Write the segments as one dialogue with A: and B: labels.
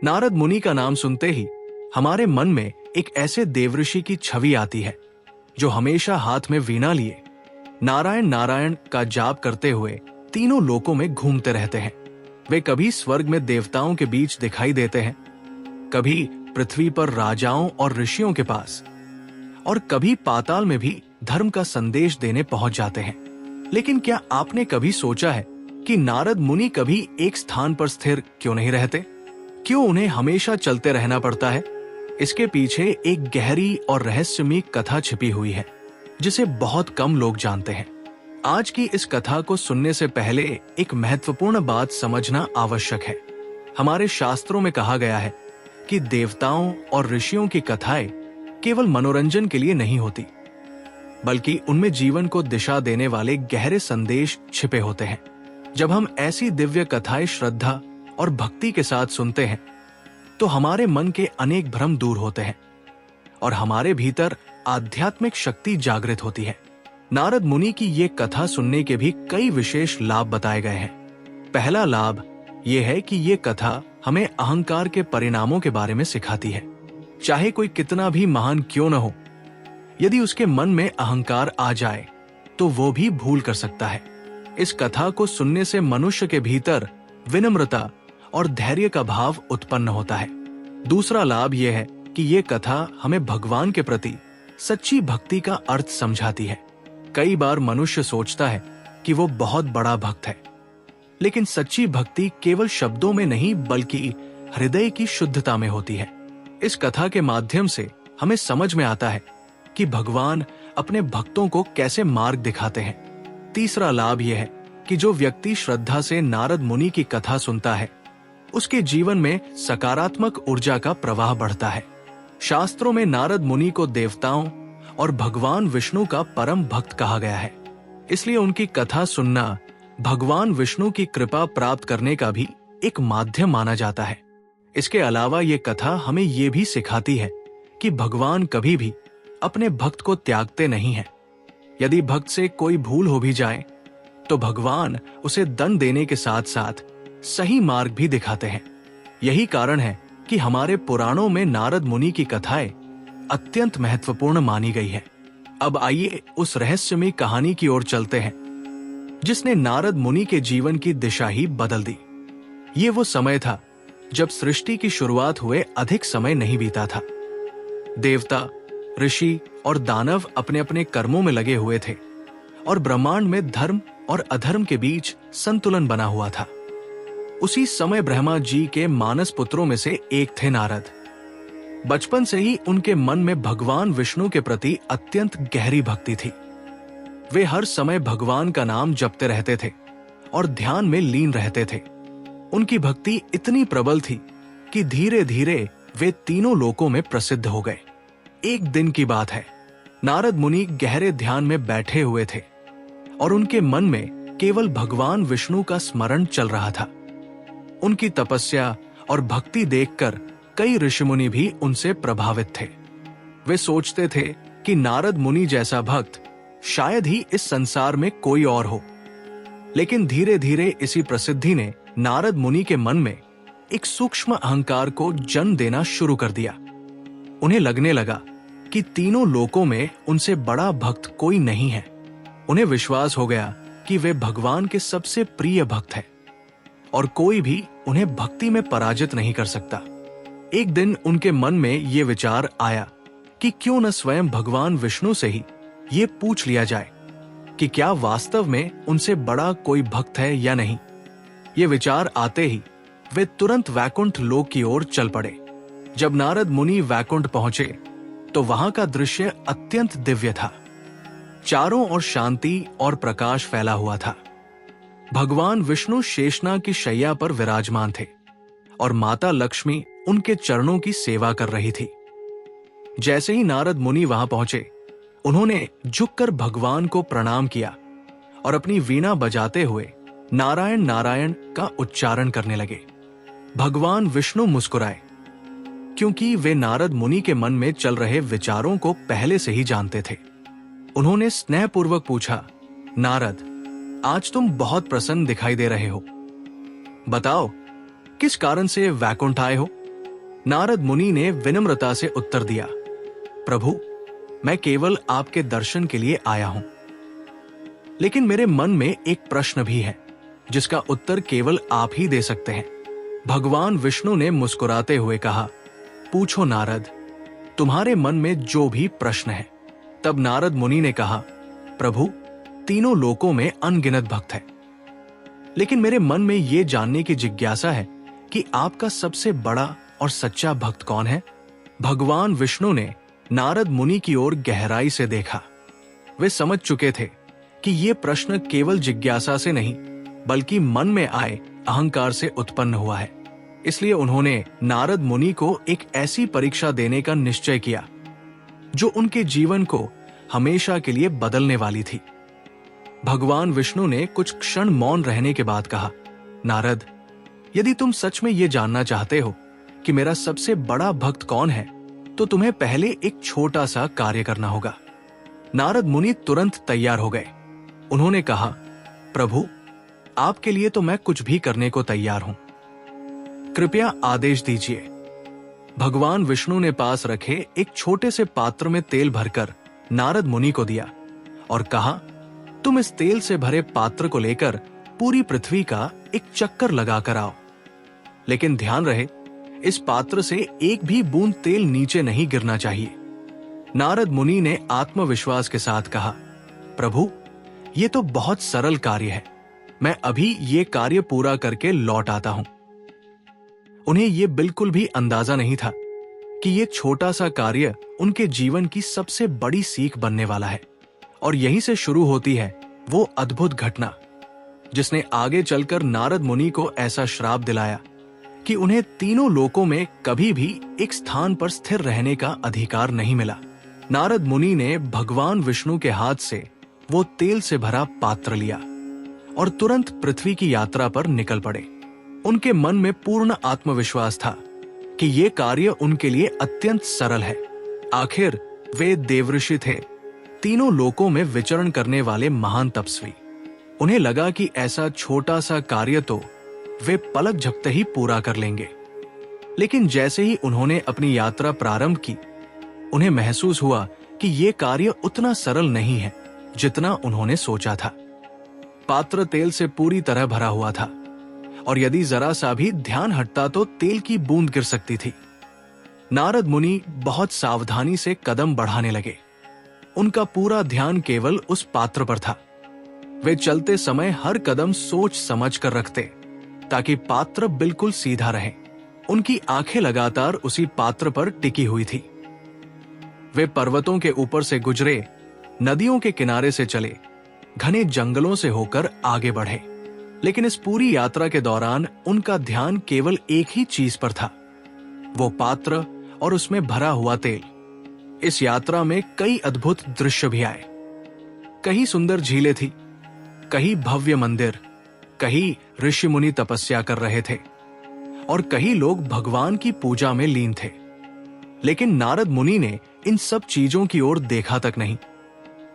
A: नारद मुनि का नाम सुनते ही हमारे मन में एक ऐसे देवऋषि की छवि आती है जो हमेशा हाथ में वीणा लिए नारायण नारायण का जाप करते हुए तीनों लोकों में घूमते रहते हैं। वे कभी स्वर्ग में देवताओं के बीच दिखाई देते हैं, कभी पृथ्वी पर राजाओं और ऋषियों के पास, और कभी पाताल में भी धर्म का संदेश देने पहुंच जाते हैं। लेकिन क्या आपने कभी सोचा है कि नारद मुनि कभी एक स्थान पर स्थिर क्यों नहीं रहते? क्यों उन्हें हमेशा चलते रहना पड़ता है? इसके पीछे एक गहरी और रहस्यमयी कथा छिपी हुई है जिसे बहुत कम लोग जानते हैं। आज की इस कथा को सुनने से पहले एक महत्वपूर्ण बात समझना आवश्यक है। हमारे शास्त्रों में कहा गया है कि देवताओं और ऋषियों की कथाएं केवल मनोरंजन के लिए नहीं होती, बल्कि उनमें जीवन को दिशा देने वाले गहरे संदेश छिपे होते हैं। जब हम ऐसी दिव्य कथाएं श्रद्धा और भक्ति के साथ सुनते हैं तो हमारे मन के अनेक भ्रम दूर होते हैं और हमारे भीतर आध्यात्मिक शक्ति जागृत होती है। नारद मुनि की ये कथा सुनने के भी कई विशेष लाभ बताए गए हैं। पहला लाभ यह है कि ये कथा हमें अहंकार के परिणामों के बारे में सिखाती है। चाहे कोई कितना भी महान क्यों न हो, यदि उसके मन में अहंकार आ जाए तो वो भी भूल कर सकता है। इस कथा को सुनने से मनुष्य के भीतर विनम्रता और धैर्य का भाव उत्पन्न होता है। दूसरा लाभ यह है कि ये कथा हमें भगवान के प्रति सच्ची भक्ति का अर्थ समझाती है। कई बार मनुष्य सोचता है कि वो बहुत बड़ा भक्त है, लेकिन सच्ची भक्ति केवल शब्दों में नहीं बल्कि हृदय की शुद्धता में होती है। इस कथा के माध्यम से हमें समझ में आता है कि भगवान अपने भक्तों को कैसे मार्ग दिखाते हैं। तीसरा लाभ यह है कि जो व्यक्ति श्रद्धा से नारद मुनि की कथा सुनता है, उसके जीवन में सकारात्मक ऊर्जा का प्रवाह बढ़ता है। शास्त्रों में नारद मुनि को देवताओं और भगवान विष्णु का परम भक्त कहा गया है, इसलिए उनकी कथा सुनना भगवान विष्णु की कृपा प्राप्त करने का भी एक माध्यम माना जाता है। इसके अलावा ये कथा हमें ये भी सिखाती है कि भगवान कभी भी अपने भक्त को त्यागते नहीं हैं। यदि भक्त से कोई भूल हो भी जाए तो भगवान उसे दंड देने के साथ साथ सही मार्ग भी दिखाते हैं। यही कारण है कि हमारे पुराणों में नारद मुनि की कथाएं अत्यंत महत्वपूर्ण मानी गई है। अब आइए उस रहस्यमयी कहानी की ओर चलते हैं जिसने नारद मुनि के जीवन की दिशा ही बदल दी। ये वो समय था जब सृष्टि की शुरुआत हुए अधिक समय नहीं बीता था। देवता, ऋषि और दानव अपने अपने कर्मों में लगे हुए थे और ब्रह्मांड में धर्म और अधर्म के बीच संतुलन बना हुआ था। उसी समय ब्रह्मा जी के मानस पुत्रों में से एक थे नारद। बचपन से ही उनके मन में भगवान विष्णु के प्रति अत्यंत गहरी भक्ति थी। वे हर समय भगवान का नाम जपते रहते थे और ध्यान में लीन रहते थे। उनकी भक्ति इतनी प्रबल थी कि धीरे धीरे वे तीनों लोकों में प्रसिद्ध हो गए। एक दिन की बात है, नारद मुनि गहरे ध्यान में बैठे हुए थे और उनके मन में केवल भगवान विष्णु का स्मरण चल रहा था। उनकी तपस्या और भक्ति देखकर कई ऋषिमुनि भी उनसे प्रभावित थे। वे सोचते थे कि नारद मुनि जैसा भक्त शायद ही इस संसार में कोई और हो। लेकिन धीरे धीरे इसी प्रसिद्धि ने नारद मुनि के मन में एक सूक्ष्म अहंकार को जन्म देना शुरू कर दिया। उन्हें लगने लगा कि तीनों लोकों में उनसे बड़ा भक्त कोई नहीं है। उन्हें विश्वास हो गया कि वे भगवान के सबसे प्रिय भक्त हैं और कोई भी उन्हें भक्ति में पराजित नहीं कर सकता। एक दिन उनके मन में ये विचार आया कि क्यों न स्वयं भगवान विष्णु से ही ये पूछ लिया जाए कि क्या वास्तव में उनसे बड़ा कोई भक्त है या नहीं। ये विचार आते ही वे तुरंत वैकुंठ लोक की ओर चल पड़े। जब नारद मुनि वैकुंठ पहुंचे तो वहां का दृश्य अत्यंत दिव्य था। चारों ओर शांति और प्रकाश फैला हुआ था। भगवान विष्णु शेषनाग की शैया पर विराजमान थे और माता लक्ष्मी उनके चरणों की सेवा कर रही थी। जैसे ही नारद मुनि वहां पहुंचे, उन्होंने झुककर भगवान को प्रणाम किया और अपनी वीणा बजाते हुए नारायण नारायण का उच्चारण करने लगे। भगवान विष्णु मुस्कुराए, क्योंकि वे नारद मुनि के मन में चल रहे विचारों को पहले से ही जानते थे। उन्होंने स्नेहपूर्वक पूछा, नारद, आज तुम बहुत प्रसन्न दिखाई दे रहे हो। बताओ, किस कारण से वैकुंठ आए हो? नारद मुनि ने विनम्रता से उत्तर दिया, प्रभु, मैं केवल आपके दर्शन के लिए आया हूं। लेकिन मेरे मन में एक प्रश्न भी है जिसका उत्तर केवल आप ही दे सकते हैं। भगवान विष्णु ने मुस्कुराते हुए कहा, पूछो नारद, तुम्हारे मन में जो भी प्रश्न है। तब नारद मुनि ने कहा, प्रभु, तीनों लोकों में अनगिनत भक्त है, लेकिन मेरे मन में यह जानने की जिज्ञासा है कि आपका सबसे बड़ा और सच्चा भक्त कौन है। भगवान विष्णु ने नारद मुनि की ओर गहराई से देखा। वे समझ चुके थे कि यह प्रश्न केवल जिज्ञासा से नहीं बल्कि मन में आए अहंकार से उत्पन्न हुआ है। इसलिए उन्होंने नारद मुनि को एक ऐसी परीक्षा देने का निश्चय किया जो उनके जीवन को हमेशा के लिए बदलने वाली थी। भगवान विष्णु ने कुछ क्षण मौन रहने के बाद कहा, नारद, यदि तुम सच में यह जानना चाहते हो कि मेरा सबसे बड़ा भक्त कौन है, तो तुम्हें पहले एक छोटा सा कार्य करना होगा। नारद मुनि तुरंत तैयार हो गए। उन्होंने कहा, प्रभु, आपके लिए तो मैं कुछ भी करने को तैयार हूं, कृपया आदेश दीजिए। भगवान विष्णु ने पास रखे एक छोटे से पात्र में तेल भरकर नारद मुनि को दिया और कहा, तुम इस तेल से भरे पात्र को लेकर पूरी पृथ्वी का एक चक्कर लगाकर आओ। लेकिन ध्यान रहे, इस पात्र से एक भी बूंद तेल नीचे नहीं गिरना चाहिए। नारद मुनि ने आत्मविश्वास के साथ कहा, प्रभु, ये तो बहुत सरल कार्य है, मैं अभी ये कार्य पूरा करके लौट आता हूं। उन्हें यह बिल्कुल भी अंदाजा नहीं था कि यह छोटा सा कार्य उनके जीवन की सबसे बड़ी सीख बनने वाला है। और यहीं से शुरू होती है वो अद्भुत घटना जिसने आगे चलकर नारद मुनि को ऐसा श्राप दिलाया कि उन्हें तीनों लोकों में कभी भी एक स्थान पर स्थिर रहने का अधिकार नहीं मिला। नारद मुनि ने भगवान विष्णु के हाथ से वो तेल से भरा पात्र लिया और तुरंत पृथ्वी की यात्रा पर निकल पड़े। उनके मन में पूर्ण आत्मविश्वास था कि ये कार्य उनके लिए अत्यंत सरल है। आखिर वे देवऋषि थे, तीनों लोकों में विचरण करने वाले महान तपस्वी। उन्हें लगा कि ऐसा छोटा सा कार्य तो वे पलक झपकते ही पूरा कर लेंगे। लेकिन जैसे ही उन्होंने अपनी यात्रा प्रारंभ की, उन्हें महसूस हुआ कि यह कार्य उतना सरल नहीं है जितना उन्होंने सोचा था। पात्र तेल से पूरी तरह भरा हुआ था और यदि जरा सा भी ध्यान हटता तो तेल की बूंद गिर सकती थी। नारद मुनि बहुत सावधानी से कदम बढ़ाने लगे। उनका पूरा ध्यान केवल उस पात्र पर था। वे चलते समय हर कदम सोच समझ कर रखते ताकि पात्र बिल्कुल सीधा रहे। उनकी आंखें लगातार उसी पात्र पर टिकी हुई थी। वे पर्वतों के ऊपर से गुजरे, नदियों के किनारे से चले, घने जंगलों से होकर आगे बढ़े, लेकिन इस पूरी यात्रा के दौरान उनका ध्यान केवल एक ही चीज पर था, वो पात्र और उसमें भरा हुआ तेल। इस यात्रा में कई अद्भुत दृश्य भी आए। कहीं सुंदर झीलें थी, कहीं भव्य मंदिर, कहीं ऋषि मुनि तपस्या कर रहे थे और कहीं लोग भगवान की पूजा में लीन थे। लेकिन नारद मुनि ने इन सब चीजों की ओर देखा तक नहीं।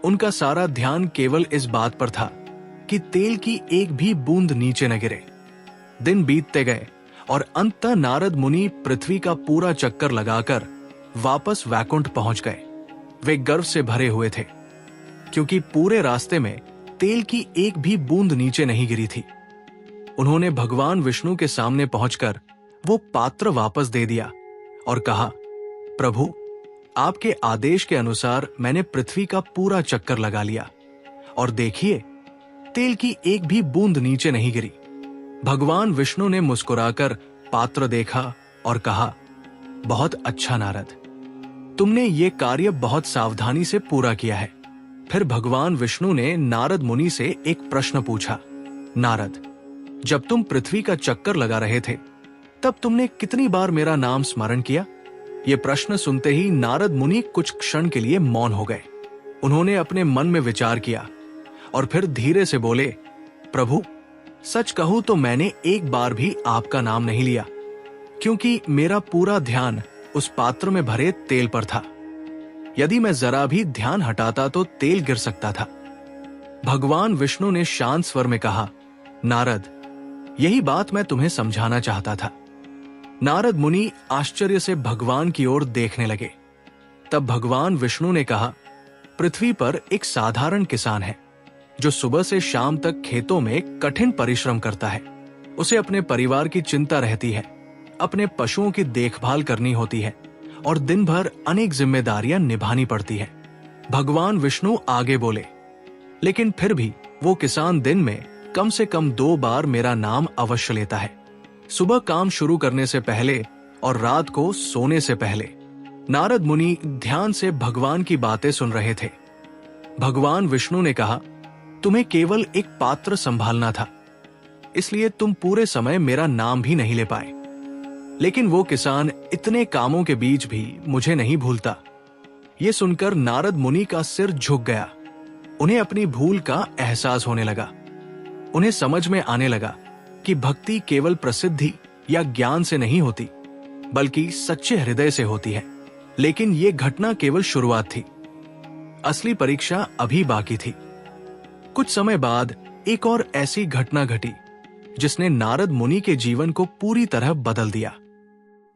A: उनका सारा ध्यान केवल इस बात पर था कि तेल की एक भी बूंद नीचे न गिरे। दिन बीतते गए और अंततः नारद मुनि पृथ्वी का पूरा चक्कर लगाकर वापस वैकुंठ पहुंच गए। वे गर्व से भरे हुए थे क्योंकि पूरे रास्ते में तेल की एक भी बूंद नीचे नहीं गिरी थी। उन्होंने भगवान विष्णु के सामने पहुंचकर वो पात्र वापस दे दिया और कहा, प्रभु, आपके आदेश के अनुसार मैंने पृथ्वी का पूरा चक्कर लगा लिया और देखिए, तेल की एक भी बूंद नीचे नहीं गिरी। भगवान विष्णु ने मुस्कुराकर पात्र देखा और कहा, बहुत अच्छा नारद, तुमने ये कार्य बहुत सावधानी से पूरा किया है। फिर भगवान विष्णु ने नारद मुनि से एक प्रश्न पूछा, नारद, जब तुम पृथ्वी का चक्कर लगा रहे थे तब तुमने कितनी बार मेरा नाम स्मरण किया? ये प्रश्न सुनते ही नारद मुनि कुछ क्षण के लिए मौन हो गए। उन्होंने अपने मन में विचार किया और फिर धीरे से बोले, प्रभु, सच कहूं तो मैंने एक बार भी आपका नाम नहीं लिया क्योंकि मेरा पूरा ध्यान उस पात्र में भरे तेल पर था। यदि मैं जरा भी ध्यान हटाता तो तेल गिर सकता था। भगवान विष्णु ने शांत स्वर में कहा, नारद, यही बात मैं तुम्हें समझाना चाहता था। नारद मुनि आश्चर्य से भगवान की ओर देखने लगे। तब भगवान विष्णु ने कहा, पृथ्वी पर एक साधारण किसान है जो सुबह से शाम तक खेतों में कठिन परिश्रम करता है। उसे अपने परिवार की चिंता रहती है, अपने पशुओं की देखभाल करनी होती है और दिन भर अनेक जिम्मेदारियां निभानी पड़ती है। भगवान विष्णु आगे बोले, लेकिन फिर भी वो किसान दिन में कम से कम 2 बार मेरा नाम अवश्य लेता है, सुबह काम शुरू करने से पहले और रात को सोने से पहले। नारद मुनि ध्यान से भगवान की बातें सुन रहे थे। भगवान विष्णु ने कहा, तुम्हें केवल एक पात्र संभालना था, इसलिए तुम पूरे समय मेरा नाम भी नहीं ले पाए। लेकिन वो किसान इतने कामों के बीच भी मुझे नहीं भूलता। ये सुनकर नारद मुनि का सिर झुक गया। उन्हें अपनी भूल का एहसास होने लगा। उन्हें समझ में आने लगा कि भक्ति केवल प्रसिद्धि या ज्ञान से नहीं होती, बल्कि सच्चे हृदय से होती है। लेकिन ये घटना केवल शुरुआत थी। असली परीक्षा अभी बाकी थी। कुछ समय बाद एक और ऐसी घटना घटी जिसने नारद मुनि के जीवन को पूरी तरह बदल दिया।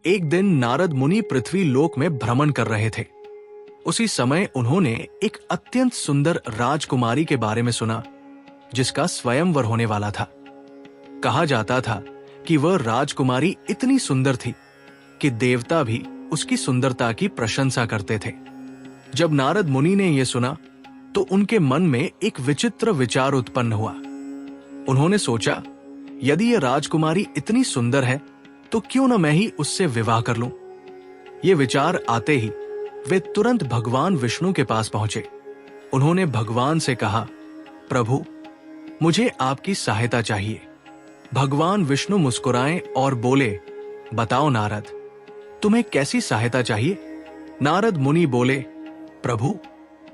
A: एक दिन नारद मुनि पृथ्वी लोक में भ्रमण कर रहे थे। उसी समय उन्होंने एक अत्यंत सुंदर राजकुमारी के बारे में सुना जिसका स्वयंवर होने वाला था। कहा जाता था कि वह राजकुमारी इतनी सुंदर थी कि देवता भी उसकी सुंदरता की प्रशंसा करते थे। जब नारद मुनि ने यह सुना तो उनके मन में एक विचित्र विचार उत्पन्न हुआ। उन्होंने सोचा, यदि यह राजकुमारी इतनी सुंदर है तो क्यों न मैं ही उससे विवाह कर लूं। ये विचार आते ही वे तुरंत भगवान विष्णु के पास पहुंचे। उन्होंने भगवान से कहा, प्रभु, मुझे आपकी सहायता चाहिए। भगवान विष्णु मुस्कुराए और बोले, बताओ नारद, तुम्हें कैसी सहायता चाहिए। नारद मुनि बोले, प्रभु,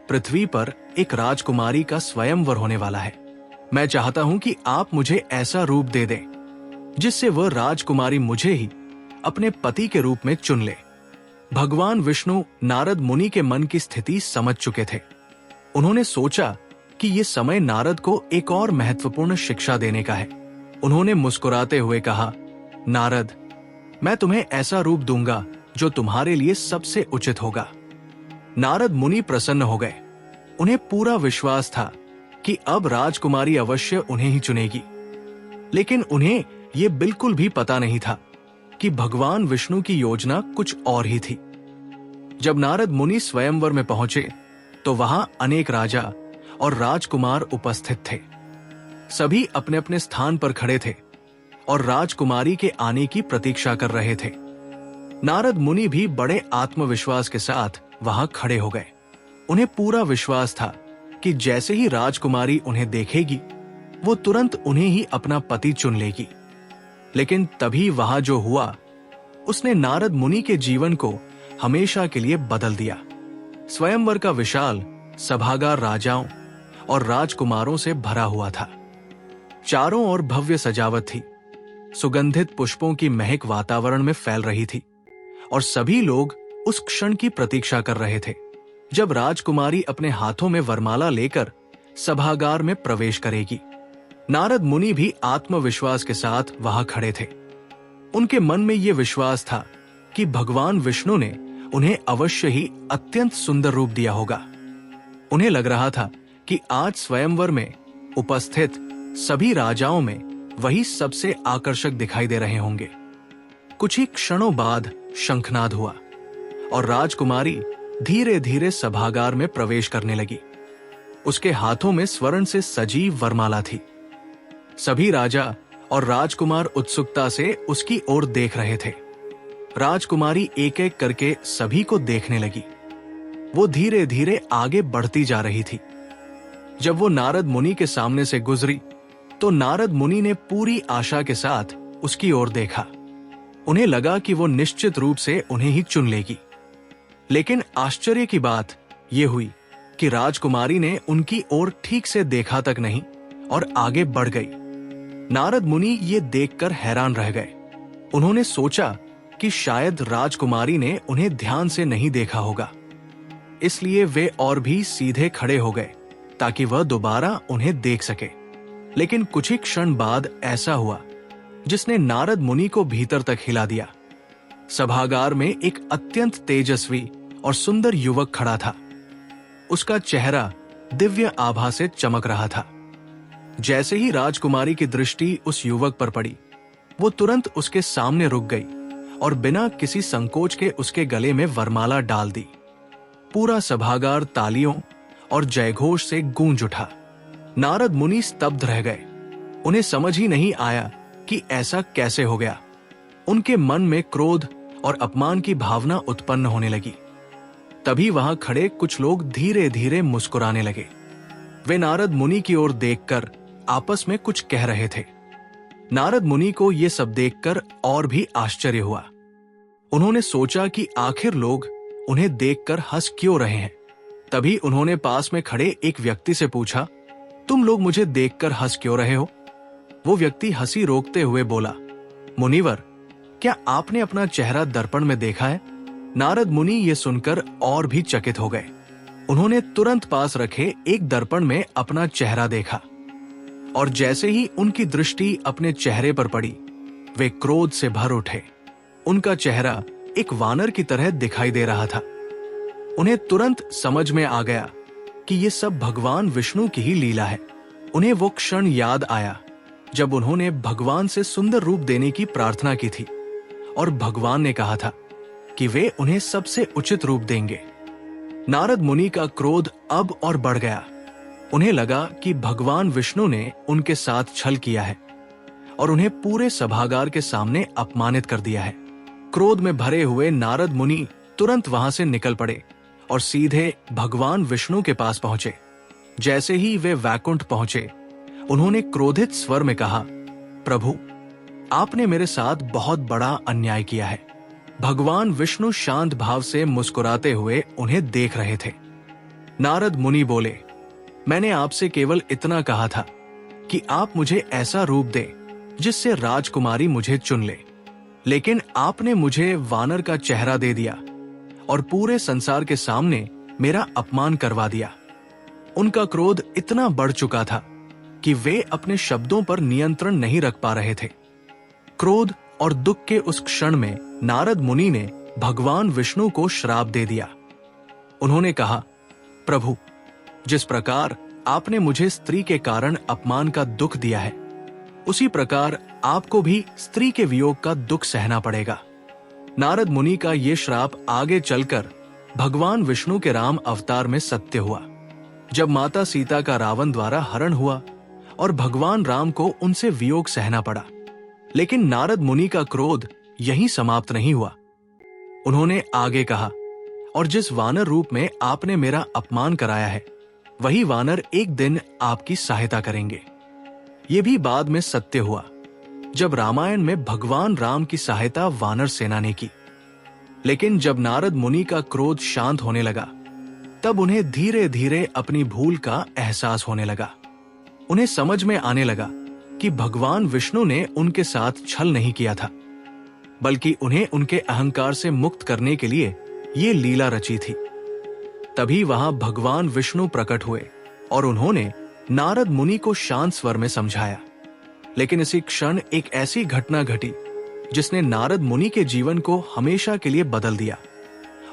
A: पृथ्वी पर एक राजकुमारी का स्वयंवर होने वाला है। मैं चाहता हूं कि आप मुझे ऐसा रूप दे दें जिससे वह राजकुमारी मुझे ही अपने पति के रूप में चुन ले। भगवान विष्णु नारद मुनि के मन की स्थिति समझ चुके थे। उन्होंने सोचा कि यह समय नारद को एक और महत्वपूर्ण शिक्षा देने का है। उन्होंने मुस्कुराते हुए कहा, नारद, मैं तुम्हें ऐसा रूप दूंगा जो तुम्हारे लिए सबसे उचित होगा। नारद मुनि प्रसन्न हो गए। उन्हें पूरा विश्वास था कि अब राजकुमारी अवश्य उन्हें ही चुनेगी। लेकिन उन्हें यह बिल्कुल भी पता नहीं था कि भगवान विष्णु की योजना कुछ और ही थी। जब नारद मुनि स्वयंवर में पहुंचे तो वहां अनेक राजा और राजकुमार उपस्थित थे। सभी अपने अपने स्थान पर खड़े थे और राजकुमारी के आने की प्रतीक्षा कर रहे थे। नारद मुनि भी बड़े आत्मविश्वास के साथ वहां खड़े हो गए। उन्हें पूरा विश्वास था कि जैसे ही राजकुमारी उन्हें देखेगी वो तुरंत उन्हें ही अपना पति चुन लेगी। लेकिन तभी वहां जो हुआ उसने नारद मुनि के जीवन को हमेशा के लिए बदल दिया। स्वयंवर का विशाल सभागार राजाओं और राजकुमारों से भरा हुआ था। चारों ओर भव्य सजावट थी। सुगंधित पुष्पों की महक वातावरण में फैल रही थी और सभी लोग उस क्षण की प्रतीक्षा कर रहे थे जब राजकुमारी अपने हाथों में वरमाला लेकर सभागार में प्रवेश करेगी। नारद मुनि भी आत्मविश्वास के साथ वहां खड़े थे। उनके मन में यह विश्वास था कि भगवान विष्णु ने उन्हें अवश्य ही अत्यंत सुंदर रूप दिया होगा। उन्हें लग रहा था कि आज स्वयंवर में उपस्थित सभी राजाओं में वही सबसे आकर्षक दिखाई दे रहे होंगे। कुछ ही क्षणों बाद शंखनाद हुआ और राजकुमारी धीरे धीरे सभागार में प्रवेश करने लगी। उसके हाथों में स्वर्ण से सजी वरमाला थी। सभी राजा और राजकुमार उत्सुकता से उसकी ओर देख रहे थे। राजकुमारी एक एक करके सभी को देखने लगी। वो धीरे धीरे आगे बढ़ती जा रही थी। जब वो नारद मुनि के सामने से गुजरी तो नारद मुनि ने पूरी आशा के साथ उसकी ओर देखा। उन्हें लगा कि वो निश्चित रूप से उन्हें ही चुन लेगी। लेकिन आश्चर्य की बात यह हुई कि राजकुमारी ने उनकी ओर ठीक से देखा तक नहीं और आगे बढ़ गई। नारद मुनि ये देखकर हैरान रह गए। उन्होंने सोचा कि शायद राजकुमारी ने उन्हें ध्यान से नहीं देखा होगा, इसलिए वे और भी सीधे खड़े हो गए ताकि वह दोबारा उन्हें देख सके। लेकिन कुछ ही क्षण बाद ऐसा हुआ जिसने नारद मुनि को भीतर तक हिला दिया। सभागार में एक अत्यंत तेजस्वी और सुंदर युवक खड़ा था। उसका चेहरा दिव्य आभा से चमक रहा था। जैसे ही राजकुमारी की दृष्टि उस युवक पर पड़ी, वो तुरंत उसके सामने रुक गई और बिना किसी संकोच के उसके गले में वरमाला डाल दी। पूरा सभागार तालियों और जयघोष से गूंज उठा। नारद मुनि स्तब्ध रह गए। उन्हें समझ ही नहीं आया कि ऐसा कैसे हो गया। उनके मन में क्रोध और अपमान की भावना उत्पन्न होने लगी। तभी वहां खड़े कुछ लोग धीरे धीरे मुस्कुराने लगे। वे नारद मुनि की ओर देखकर आपस में कुछ कह रहे थे। नारद मुनि को यह सब देखकर और भी आश्चर्य हुआ। उन्होंने सोचा कि आखिर लोग उन्हें देखकर हंस क्यों रहे हैं। तभी उन्होंने पास में खड़े एक व्यक्ति से पूछा, तुम लोग मुझे देखकर हंस क्यों रहे हो? वो व्यक्ति हंसी रोकते हुए बोला, मुनिवर, क्या आपने अपना चेहरा दर्पण में देखा है? नारद मुनि ये सुनकर और भी चकित हो गए। उन्होंने तुरंत पास रखे एक दर्पण में अपना चेहरा देखा और जैसे ही उनकी दृष्टि अपने चेहरे पर पड़ी, वे क्रोध से भर उठे। उनका चेहरा एक वानर की तरह दिखाई दे रहा था। उन्हें तुरंत समझ में आ गया कि ये सब भगवान विष्णु की ही लीला है। उन्हें वो क्षण याद आया जब उन्होंने भगवान से सुंदर रूप देने की प्रार्थना की थी और भगवान ने कहा था कि वे उन्हें सबसे उचित रूप देंगे। नारद मुनि का क्रोध अब और बढ़ गया। उन्हें लगा कि भगवान विष्णु ने उनके साथ छल किया है और उन्हें पूरे सभागार के सामने अपमानित कर दिया है। क्रोध में भरे हुए नारद मुनि तुरंत वहां से निकल पड़े और सीधे भगवान विष्णु के पास पहुंचे। जैसे ही वे वैकुंठ पहुंचे, उन्होंने क्रोधित स्वर में कहा, प्रभु, आपने मेरे साथ बहुत बड़ा अन्याय किया है। भगवान विष्णु शांत भाव से मुस्कुराते हुए उन्हें देख रहे थे। नारद मुनि बोले, मैंने आपसे केवल इतना कहा था कि आप मुझे ऐसा रूप दें जिससे राजकुमारी मुझे चुन ले, लेकिन आपने मुझे वानर का चेहरा दे दिया और पूरे संसार के सामने मेरा अपमान करवा दिया। उनका क्रोध इतना बढ़ चुका था कि वे अपने शब्दों पर नियंत्रण नहीं रख पा रहे थे। क्रोध और दुख के उस क्षण में नारद मुनि ने भगवान विष्णु को श्राप दे दिया। उन्होंने कहा, प्रभु, जिस प्रकार आपने मुझे स्त्री के कारण अपमान का दुख दिया है, उसी प्रकार आपको भी स्त्री के वियोग का दुख सहना पड़ेगा। नारद मुनि का ये श्राप आगे चलकर भगवान विष्णु के राम अवतार में सत्य हुआ, जब माता सीता का रावण द्वारा हरण हुआ और भगवान राम को उनसे वियोग सहना पड़ा। लेकिन नारद मुनि का क्रोध यहीं समाप्त नहीं हुआ। उन्होंने आगे कहा, और जिस वानर रूप में आपने मेरा अपमान कराया है, वही वानर एक दिन आपकी सहायता करेंगे। ये भी बाद में सत्य हुआ, जब रामायण में भगवान राम की सहायता वानर सेना ने की। लेकिन जब नारद मुनि का क्रोध शांत होने लगा, तब उन्हें धीरे धीरे अपनी भूल का एहसास होने लगा। उन्हें समझ में आने लगा कि भगवान विष्णु ने उनके साथ छल नहीं किया था, बल्कि उन्हें उनके अहंकार से मुक्त करने के लिए ये लीला रची थी। तभी वहां भगवान विष्णु प्रकट हुए और उन्होंने नारद मुनि को शांत स्वर में समझाया। लेकिन इसी क्षण एक ऐसी घटना घटी जिसने नारद मुनि के जीवन को हमेशा के लिए बदल दिया,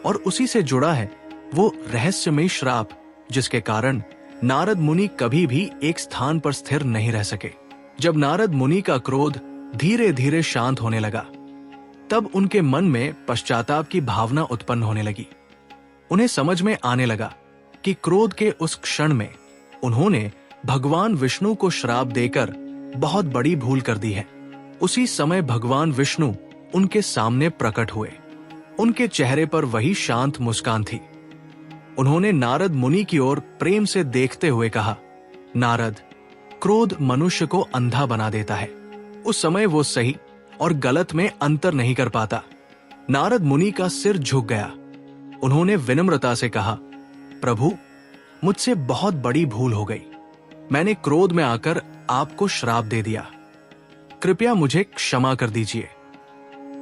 A: और उसी से जुड़ा है वो रहस्यमय श्राप जिसके कारण नारद मुनि कभी भी एक स्थान पर स्थिर नहीं रह सके। जब नारद मुनि का क्रोध धीरे धीरे शांत होने लगा, तब उनके मन में पश्चाताप की भावना उत्पन्न होने लगी। उन्हें समझ में आने लगा कि क्रोध के उस क्षण में उन्होंने भगवान विष्णु को श्राप देकर बहुत बड़ी भूल कर दी है। उसी समय भगवान विष्णु उनके सामने प्रकट हुए। उनके चेहरे पर वही शांत मुस्कान थी। उन्होंने नारद मुनि की ओर प्रेम से देखते हुए कहा, नारद, क्रोध मनुष्य को अंधा बना देता है। उस समय वो सही और गलत में अंतर नहीं कर पाता। नारद मुनि का सिर झुक गया। उन्होंने विनम्रता से कहा, प्रभु, मुझसे बहुत बड़ी भूल हो गई। मैंने क्रोध में आकर आपको श्राप दे दिया। कृपया मुझे क्षमा कर दीजिए।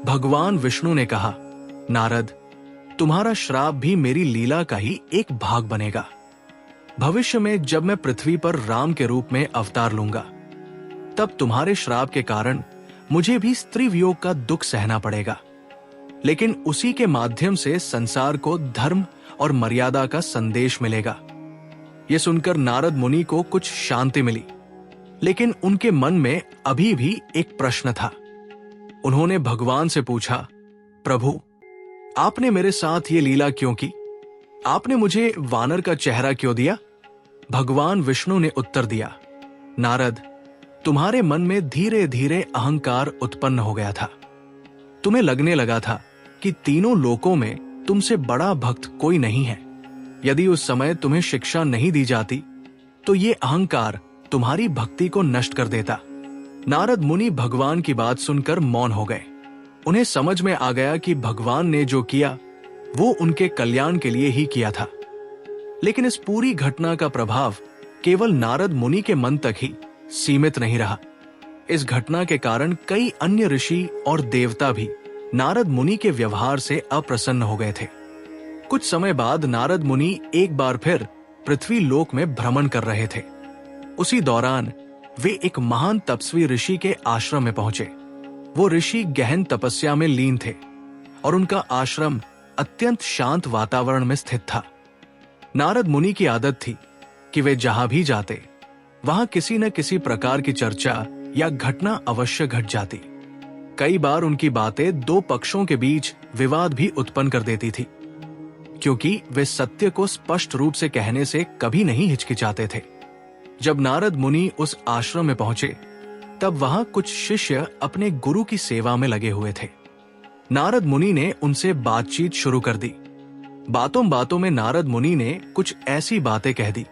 A: भगवान विष्णु ने कहा, नारद, तुम्हारा श्राप भी मेरी लीला का ही एक भाग बनेगा। भविष्य में जब मैं पृथ्वी पर राम के रूप में अवतार लूंगा, तब तुम्हारे श्राप के कारण मुझे भी स्त्री वियोग का दुख सहना पड़ेगा। लेकिन उसी के माध्यम से संसार को धर्म और मर्यादा का संदेश मिलेगा। यह सुनकर नारद मुनि को कुछ शांति मिली, लेकिन उनके मन में अभी भी एक प्रश्न था। उन्होंने भगवान से पूछा, प्रभु, आपने मेरे साथ ये लीला क्यों की? आपने मुझे वानर का चेहरा क्यों दिया? भगवान विष्णु ने उत्तर दिया, नारद, तुम्हारे मन में धीरे धीरे अहंकार उत्पन्न हो गया था। तुम्हें लगने लगा था कि तीनों लोकों में तुमसे बड़ा भक्त कोई नहीं है। यदि उस समय तुम्हें शिक्षा नहीं दी जाती तो ये अहंकार तुम्हारी भक्ति को नष्ट कर देता। नारद मुनि भगवान की बात सुनकर मौन हो गए। उन्हें समझ में आ गया कि भगवान ने जो किया वो उनके कल्याण के लिए ही किया था। लेकिन इस पूरी घटना का प्रभाव केवल नारद मुनि के मन तक ही सीमित नहीं रहा। इस घटना के कारण कई अन्य ऋषि और देवता भी नारद मुनि के व्यवहार से अप्रसन्न हो गए थे। कुछ समय बाद नारद मुनि एक बार फिर पृथ्वी लोक में भ्रमण कर रहे थे। उसी दौरान वे एक महान तपस्वी ऋषि के आश्रम में पहुंचे। वो ऋषि गहन तपस्या में लीन थे और उनका आश्रम अत्यंत शांत वातावरण में स्थित था। नारद मुनि की आदत थी कि वे जहां भी जाते वहां किसी न किसी प्रकार की चर्चा या घटना अवश्य घट जाती। कई बार उनकी बातें दो पक्षों के बीच विवाद भी उत्पन्न कर देती थी, क्योंकि वे सत्य को स्पष्ट रूप से कहने से कभी नहीं हिचकिचाते थे। जब नारद मुनि उस आश्रम में पहुंचे तब वहां कुछ शिष्य अपने गुरु की सेवा में लगे हुए थे। नारद मुनि ने उनसे बातचीत शुरू कर दी। बातों बातों में नारद मुनि ने कुछ ऐसी बातें कह दी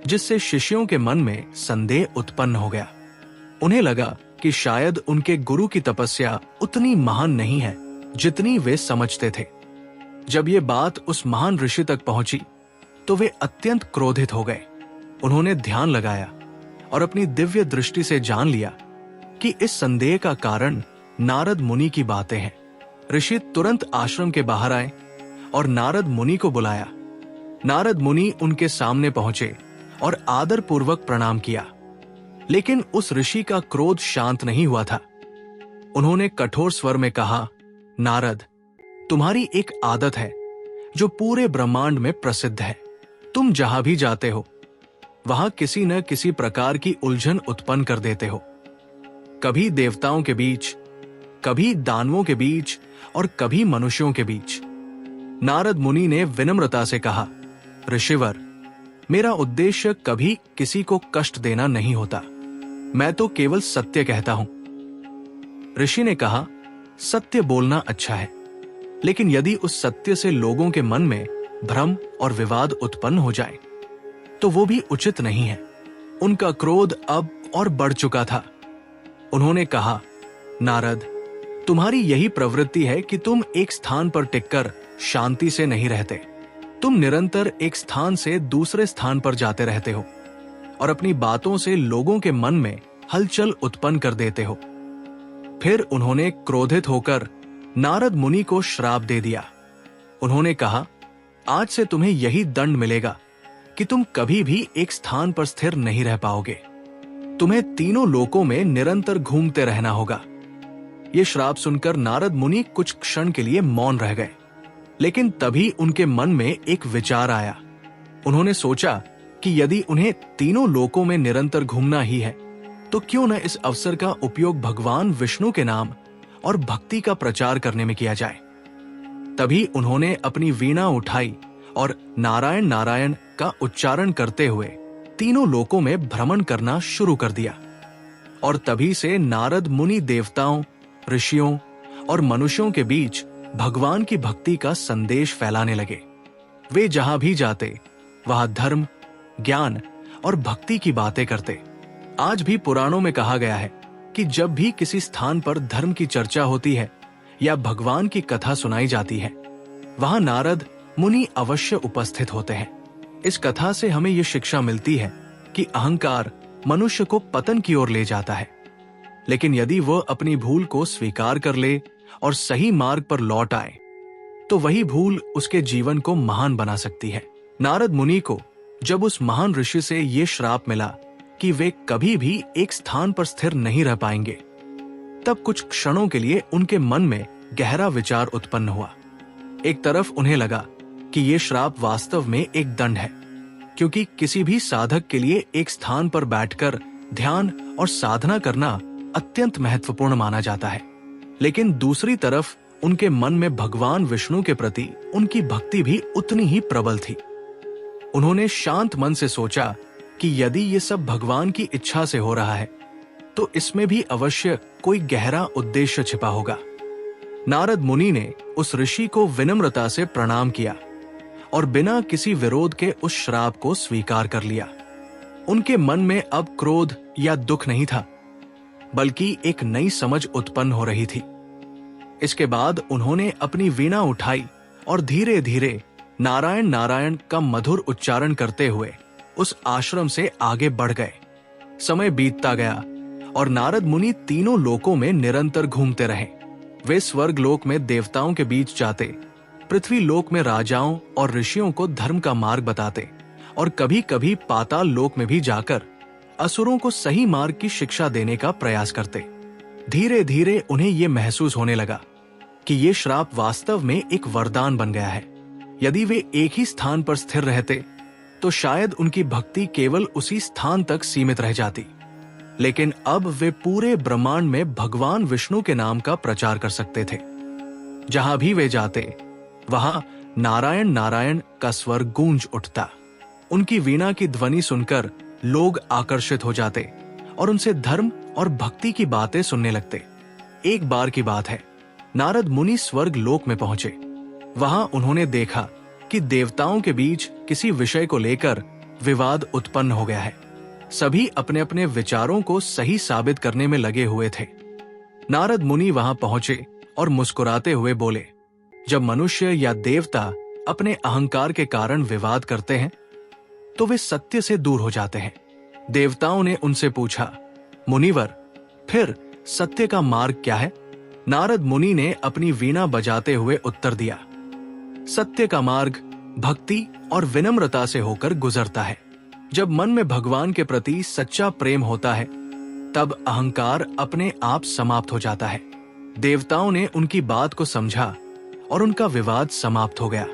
A: जिससे शिष्यों के मन में संदेह उत्पन्न हो गया। उन्हें लगा कि शायद उनके गुरु की तपस्या उतनी महान नहीं है जितनी वे समझते थे। जब ये बात उस महान ऋषि तक पहुंची तो वे अत्यंत क्रोधित हो गए। उन्होंने ध्यान लगाया और अपनी दिव्य दृष्टि से जान लिया कि इस संदेह का कारण नारद मुनि की बातें हैं। ऋषि तुरंत आश्रम के बाहर आए और नारद मुनि को बुलाया। नारद मुनि उनके सामने पहुंचे और आदर पूर्वक प्रणाम किया, लेकिन उस ऋषि का क्रोध शांत नहीं हुआ था। उन्होंने कठोर स्वर में कहा, नारद, तुम्हारी एक आदत है जो पूरे ब्रह्मांड में प्रसिद्ध है। तुम जहां भी जाते हो वहां किसी न किसी प्रकार की उलझन उत्पन्न कर देते हो। कभी देवताओं के बीच, कभी दानवों के बीच और कभी मनुष्यों के बीच। नारद मुनि ने विनम्रता से कहा, ऋषिवर, मेरा उद्देश्य कभी किसी को कष्ट देना नहीं होता। मैं तो केवल सत्य कहता हूं। ऋषि ने कहा, सत्य बोलना अच्छा है, लेकिन यदि उस सत्य से लोगों के मन में भ्रम और विवाद उत्पन्न हो जाए तो वो भी उचित नहीं है। उनका क्रोध अब और बढ़ चुका था। उन्होंने कहा, नारद, तुम्हारी यही प्रवृत्ति है कि तुम एक स्थान पर टिककर शांति से नहीं रहते। तुम निरंतर एक स्थान से दूसरे स्थान पर जाते रहते हो और अपनी बातों से लोगों के मन में हलचल उत्पन्न कर देते हो। फिर उन्होंने क्रोधित होकर नारद मुनि को श्राप दे दिया। उन्होंने कहा, आज से तुम्हें यही दंड मिलेगा कि तुम कभी भी एक स्थान पर स्थिर नहीं रह पाओगे। तुम्हें तीनों लोकों में निरंतर घूमते रहना होगा। ये श्राप सुनकर नारद मुनि कुछ क्षण के लिए मौन रह गए, लेकिन तभी उनके मन में एक विचार आया। उन्होंने सोचा कि यदि उन्हें तीनों लोकों में निरंतर घूमना ही है तो क्यों न इस अवसर का उपयोग भगवान विष्णु के नाम और भक्ति का प्रचार करने में किया जाए। तभी उन्होंने अपनी वीणा उठाई और नारायण नारायण का उच्चारण करते हुए तीनों लोकों में भ्रमण करना शुरू कर दिया। और तभी से नारद मुनि देवताओं, ऋषियों और मनुष्यों के बीच भगवान की भक्ति का संदेश फैलाने लगे। वे जहां भी जाते वहां धर्म, ज्ञान और भक्ति की बातें करते। आज भी पुराणों में कहा गया है कि जब भी किसी स्थान पर धर्म की चर्चा होती है या भगवान की कथा सुनाई जाती है, वहां नारद मुनि अवश्य उपस्थित होते हैं। इस कथा से हमें यह शिक्षा मिलती है कि अहंकार मनुष्य को पतन की ओर ले जाता है, लेकिन यदि वह अपनी भूल को स्वीकार कर ले और सही मार्ग पर लौट आए तो वही भूल उसके जीवन को महान बना सकती है। नारद मुनि को जब उस महान ऋषि से ये श्राप मिला कि वे कभी भी एक स्थान पर स्थिर नहीं रह पाएंगे, तब कुछ क्षणों के लिए उनके मन में गहरा विचार उत्पन्न हुआ। एक तरफ उन्हें लगा कि ये श्राप वास्तव में एक दंड है, क्योंकि किसी भी साधक के लिए एक स्थान पर बैठकर ध्यान और साधना करना अत्यंत महत्वपूर्ण माना जाता है। लेकिन दूसरी तरफ उनके मन में भगवान विष्णु के प्रति उनकी भक्ति भी उतनी ही प्रबल थी। उन्होंने शांत मन से सोचा कि यदि ये सब भगवान की इच्छा से हो रहा है तो इसमें भी अवश्य कोई गहरा उद्देश्य छिपा होगा। नारद मुनि ने उस ऋषि को विनम्रता से प्रणाम किया और बिना किसी विरोध के उस श्राप को स्वीकार कर लिया। उनके मन में अब क्रोध या दुख नहीं था, बल्कि एक नई समझ उत्पन्न हो रही थी। इसके बाद उन्होंने अपनी वीणा उठाई और धीरे धीरे नारायण नारायण का मधुर उच्चारण करते हुए उस आश्रम से आगे बढ़ गए। समय बीतता गया और नारद मुनि तीनों लोकों में निरंतर घूमते रहे। वे स्वर्ग लोक में देवताओं के बीच जाते, पृथ्वी लोक में राजाओं और ऋषियों को धर्म का मार्ग बताते और कभी कभी पाताल लोक में भी जाकर असुरों को सही मार्ग की शिक्षा देने का प्रयास करते। धीरे धीरे उन्हें ये महसूस होने लगा कि ये श्राप वास्तव में एक वरदान बन गया है। यदि वे एक ही स्थान पर स्थिर रहते तो शायद उनकी भक्ति केवल उसी स्थान तक सीमित रह जाती, लेकिन अब वे पूरे ब्रह्मांड में भगवान विष्णु के नाम का प्रचार कर सकते थे। जहां भी वे जाते वहां नारायण नारायण का स्वर गूंज उठता। उनकी वीणा की ध्वनि सुनकर लोग आकर्षित हो जाते और उनसे धर्म और भक्ति की बातें सुनने लगते। एक बार की बात है, नारद मुनि स्वर्ग लोक में पहुंचे। वहां उन्होंने देखा कि देवताओं के बीच किसी विषय को लेकर विवाद उत्पन्न हो गया है। सभी अपने अपने विचारों को सही साबित करने में लगे हुए थे। नारद मुनि वहां पहुंचे और मुस्कुराते हुए बोले, जब मनुष्य या देवता अपने अहंकार के कारण विवाद करते हैं तो वे सत्य से दूर हो जाते हैं। देवताओं ने उनसे पूछा, मुनिवर, फिर सत्य का मार्ग क्या है? नारद मुनि ने अपनी वीणा बजाते हुए उत्तर दिया, सत्य का मार्ग भक्ति और विनम्रता से होकर गुजरता है। जब मन में भगवान के प्रति सच्चा प्रेम होता है तब अहंकार अपने आप समाप्त हो जाता है। देवताओं ने उनकी बात को समझा और उनका विवाद समाप्त हो गया।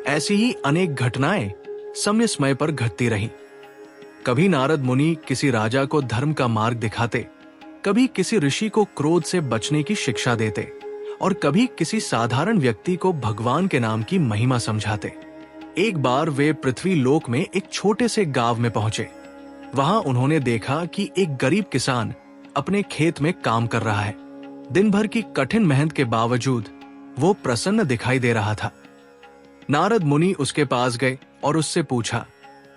A: ऐसी ही अनेक घटनाएं समय समय पर घटती रहीं। कभी नारद मुनि किसी राजा को धर्म का मार्ग दिखाते, कभी किसी ऋषि को क्रोध से बचने की शिक्षा देते और कभी किसी साधारण व्यक्ति को भगवान के नाम की महिमा समझाते। एक बार वे पृथ्वी लोक में एक छोटे से गांव में पहुंचे। वहां उन्होंने देखा कि एक गरीब किसान अपने खेत में काम कर रहा है। दिन भर की कठिन मेहनत के बावजूद वो प्रसन्न दिखाई दे रहा था। नारद मुनि उसके पास गए और उससे पूछा,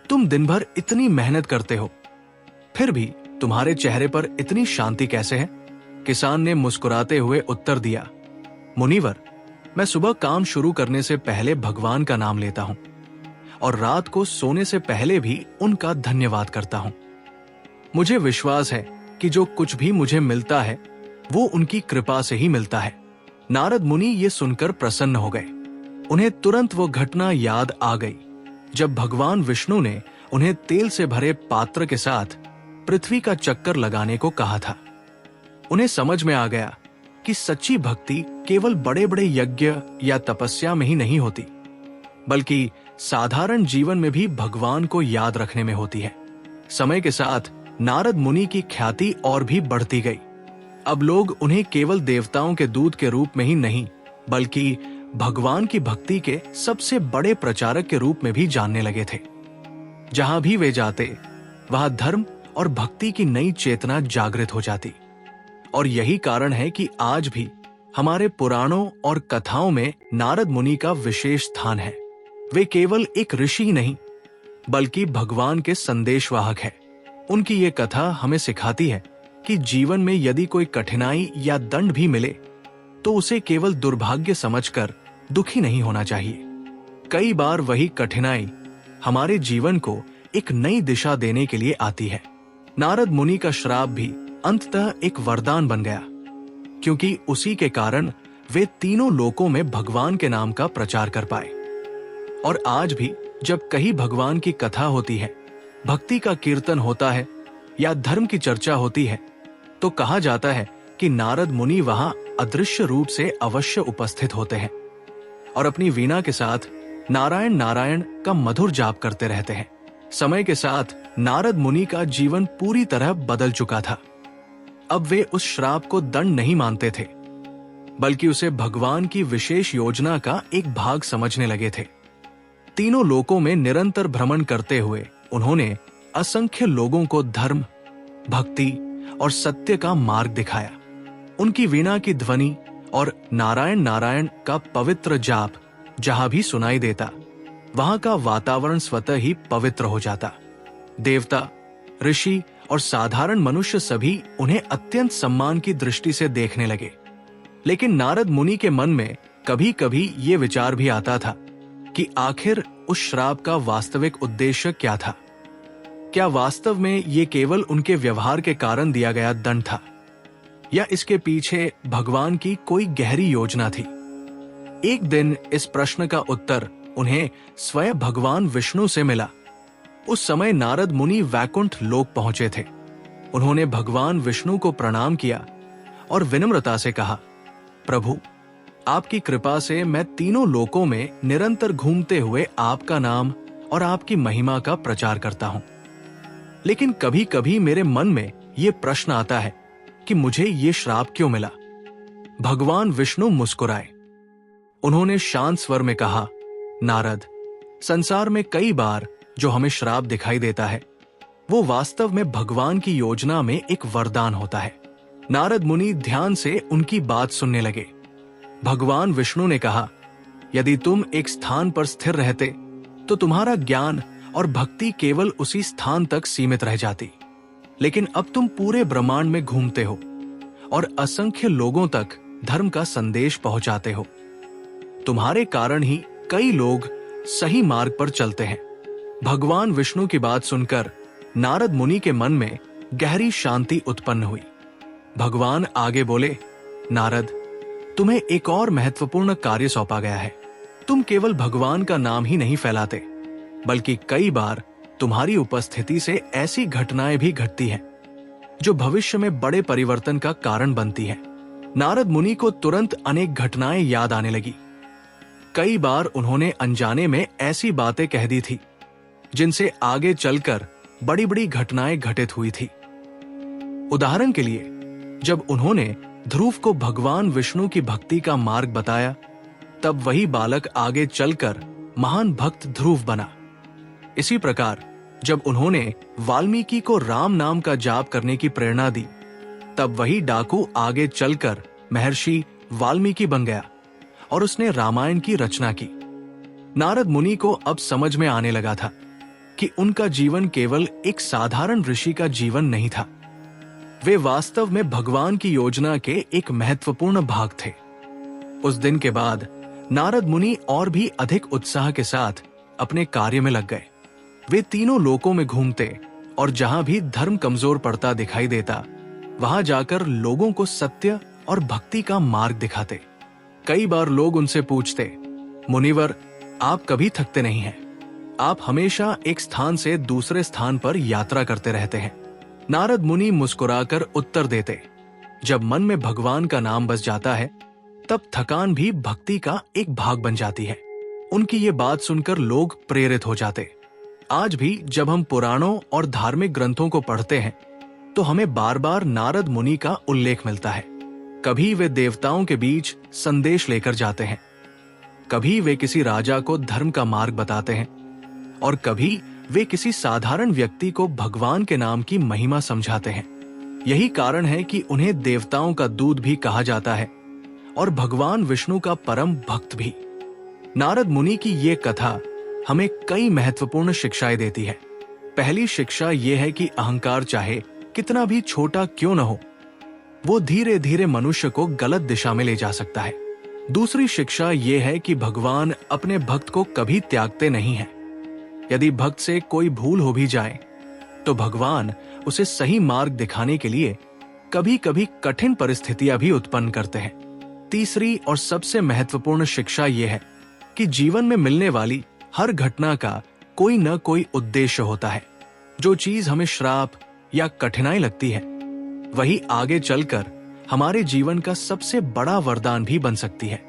A: तुम दिन भर इतनी मेहनत करते हो, फिर भी तुम्हारे चेहरे पर इतनी शांति कैसे है? किसान ने मुस्कुराते हुए उत्तर दिया, मुनिवर, मैं सुबह काम शुरू करने से पहले भगवान का नाम लेता हूं और रात को सोने से पहले भी उनका धन्यवाद करता हूं। मुझे विश्वास है कि जो कुछ भी मुझे मिलता है वो उनकी कृपा से ही मिलता है। नारद मुनि ये सुनकर प्रसन्न हो गए। उन्हें तुरंत वो घटना याद आ गई जब भगवान विष्णु ने उन्हें तेल से भरे पात्र के साथ पृथ्वी का चक्कर लगाने को कहा था। उन्हें समझ में आ गया कि सच्ची भक्ति केवल बड़े बड़े यज्ञ या तपस्या में ही नहीं होती, बल्कि साधारण जीवन में भी भगवान को याद रखने में होती है। समय के साथ नारद मुनि की ख्याति और भी बढ़ती गई। अब लोग उन्हें केवल देवताओं के दूत के रूप में ही नहीं, बल्कि भगवान की भक्ति के सबसे बड़े प्रचारक के रूप में भी जानने लगे थे। जहां भी वे जाते वहां धर्म और भक्ति की नई चेतना जागृत हो जाती। और यही कारण है कि आज भी हमारे पुराणों और कथाओं में नारद मुनि का विशेष स्थान है। वे केवल एक ऋषि नहीं, बल्कि भगवान के संदेशवाहक हैं। उनकी ये कथा हमें सिखाती है कि जीवन में यदि कोई कठिनाई या दंड भी मिले तो उसे केवल दुर्भाग्य समझकर दुखी नहीं होना चाहिए। कई बार वही कठिनाई हमारे जीवन को एक नई दिशा देने के लिए आती है। नारद मुनि का श्राप भी अंततः एक वरदान बन गया, क्योंकि उसी के कारण वे तीनों लोकों में भगवान के नाम का प्रचार कर पाए। और आज भी जब कहीं भगवान की कथा होती है, भक्ति का कीर्तन होता है या धर्म की चर्चा होती है, तो कहा जाता है कि नारद मुनि वहां अदृश्य रूप से अवश्य उपस्थित होते हैं और अपनी वीणा के साथ नारायण नारायण का मधुर जाप करते रहते हैं। समय के साथ नारद मुनि का जीवन पूरी तरह बदल चुका था। अब वे उस श्राप को दंड नहीं मानते थे, बल्कि उसे भगवान की विशेष योजना का एक भाग समझने लगे थे। तीनों लोकों में निरंतर भ्रमण करते हुए उन्होंने असंख्य लोगों को धर्म, भक्ति और सत्य का मार्ग दिखाया। उनकी वीणा की ध्वनि और नारायण नारायण का पवित्र जाप जहां भी सुनाई देता, वहां का वातावरण स्वतः ही पवित्र हो जाता। देवता, ऋषि और साधारण मनुष्य सभी उन्हें अत्यंत सम्मान की दृष्टि से देखने लगे। लेकिन नारद मुनि के मन में कभी कभी ये विचार भी आता था कि आखिर उस श्राप का वास्तविक उद्देश्य क्या था। क्या वास्तव में ये केवल उनके व्यवहार के कारण दिया गया दंड था, या इसके पीछे भगवान की कोई गहरी योजना थी? एक दिन इस प्रश्न का उत्तर उन्हें स्वयं भगवान विष्णु से मिला। उस समय नारद मुनि वैकुंठ लोक पहुंचे थे। उन्होंने भगवान विष्णु को प्रणाम किया और विनम्रता से कहा, प्रभु, आपकी कृपा से मैं तीनों लोकों में निरंतर घूमते हुए आपका नाम और आपकी महिमा का प्रचार करता हूं। लेकिन कभी कभी मेरे मन में यह प्रश्न आता है कि मुझे ये श्राप क्यों मिला? भगवान विष्णु मुस्कुराए। उन्होंने शांत स्वर में कहा, नारद, संसार में कई बार जो हमें श्राप दिखाई देता है, वो वास्तव में भगवान की योजना में एक वरदान होता है। नारद मुनि ध्यान से उनकी बात सुनने लगे। भगवान विष्णु ने कहा, यदि तुम एक स्थान पर स्थिर रहते तो तुम्हारा ज्ञान और भक्ति केवल उसी स्थान तक सीमित रह जाती। लेकिन अब तुम पूरे ब्रह्मांड में घूमते हो और असंख्य लोगों तक धर्म का संदेश पहुंचाते हो। तुम्हारे कारण ही कई लोग सही मार्ग पर चलते हैं। भगवान विष्णु की बात सुनकर नारद मुनि के मन में गहरी शांति उत्पन्न हुई। भगवान आगे बोले, नारद, तुम्हें एक और महत्वपूर्ण कार्य सौंपा गया है। तुम केवल भगवान का नाम ही नहीं फैलाते, बल्कि कई बार तुम्हारी उपस्थिति से ऐसी घटनाएं भी घटती हैं जो भविष्य में बड़े परिवर्तन का कारण बनती हैं। नारद मुनि को तुरंत अनेक घटनाएं याद आने लगी। कई बार उन्होंने अनजाने में ऐसी बातें कह दी थी जिनसे आगे चलकर बड़ी बड़ी घटनाएं घटित हुई थी। उदाहरण के लिए, जब उन्होंने ध्रुव को भगवान विष्णु की भक्ति का मार्ग बताया, तब वही बालक आगे चलकर महान भक्त ध्रुव बना। इसी प्रकार जब उन्होंने वाल्मीकि को राम नाम का जाप करने की प्रेरणा दी, तब वही डाकू आगे चलकर महर्षि वाल्मीकि बन गया और उसने रामायण की रचना की। नारद मुनि को अब समझ में आने लगा था कि उनका जीवन केवल एक साधारण ऋषि का जीवन नहीं था। वे वास्तव में भगवान की योजना के एक महत्वपूर्ण भाग थे। उस दिन के बाद नारद मुनि और भी अधिक उत्साह के साथ अपने कार्य में लग गए। वे तीनों लोकों में घूमते और जहां भी धर्म कमजोर पड़ता दिखाई देता, वहां जाकर लोगों को सत्य और भक्ति का मार्ग दिखाते। कई बार लोग उनसे पूछते, मुनिवर, आप कभी थकते नहीं हैं। आप हमेशा एक स्थान से दूसरे स्थान पर यात्रा करते रहते हैं। नारद मुनि मुस्कुराकर उत्तर देते, जब मन में भगवान का नाम बस जाता है, तब थकान भी भक्ति का एक भाग बन जाती है। उनकी ये बात सुनकर लोग प्रेरित हो जाते। आज भी जब हम पुराणों और धार्मिक ग्रंथों को पढ़ते हैं, तो हमें बार बार नारद मुनि का उल्लेख मिलता है। कभी वे देवताओं के बीच संदेश लेकर जाते हैं, कभी वे किसी राजा को धर्म का मार्ग बताते हैं, और कभी वे किसी साधारण व्यक्ति को भगवान के नाम की महिमा समझाते हैं। यही कारण है कि उन्हें देवताओं का दूत भी कहा जाता है और भगवान विष्णु का परम भक्त भी। नारद मुनि की ये कथा हमें कई महत्वपूर्ण शिक्षाएं देती है। पहली शिक्षा यह है कि अहंकार चाहे कितना भी छोटा क्यों न हो, वो धीरे धीरे मनुष्य को गलत दिशा में ले जा सकता है। दूसरी शिक्षा यह है कि भगवान अपने भक्त को कभी त्यागते नहीं हैं। यदि भक्त से कोई भूल हो भी जाए, तो भगवान उसे सही मार्ग दिखाने के लिए कभी कभी कठिन परिस्थितियां भी उत्पन्न करते हैं। तीसरी और सबसे महत्वपूर्ण शिक्षा यह है कि जीवन में मिलने वाली हर घटना का कोई न कोई उद्देश्य होता है। जो चीज हमें श्राप या कठिनाई लगती है, वही आगे चलकर हमारे जीवन का सबसे बड़ा वरदान भी बन सकती है।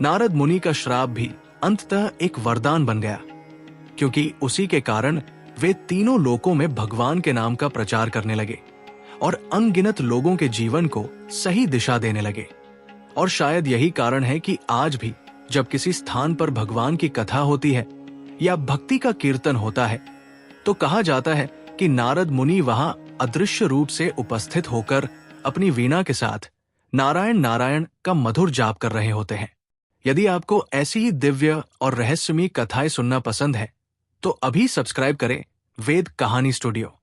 A: नारद मुनि का श्राप भी अंततः एक वरदान बन गया, क्योंकि उसी के कारण वे तीनों लोकों में भगवान के नाम का प्रचार करने लगे और अनगिनत लोगों के जीवन को सही दिशा देने लगे। और शायद यही कारण है कि आज भी जब किसी स्थान पर भगवान की कथा होती है या भक्ति का कीर्तन होता है, तो कहा जाता है कि नारद मुनि वहां अदृश्य रूप से उपस्थित होकर अपनी वीणा के साथ नारायण नारायण का मधुर जाप कर रहे होते हैं। यदि आपको ऐसी ही दिव्य और रहस्यमयी कथाएं सुनना पसंद है, तो अभी सब्सक्राइब करें वेद कहानी स्टूडियो।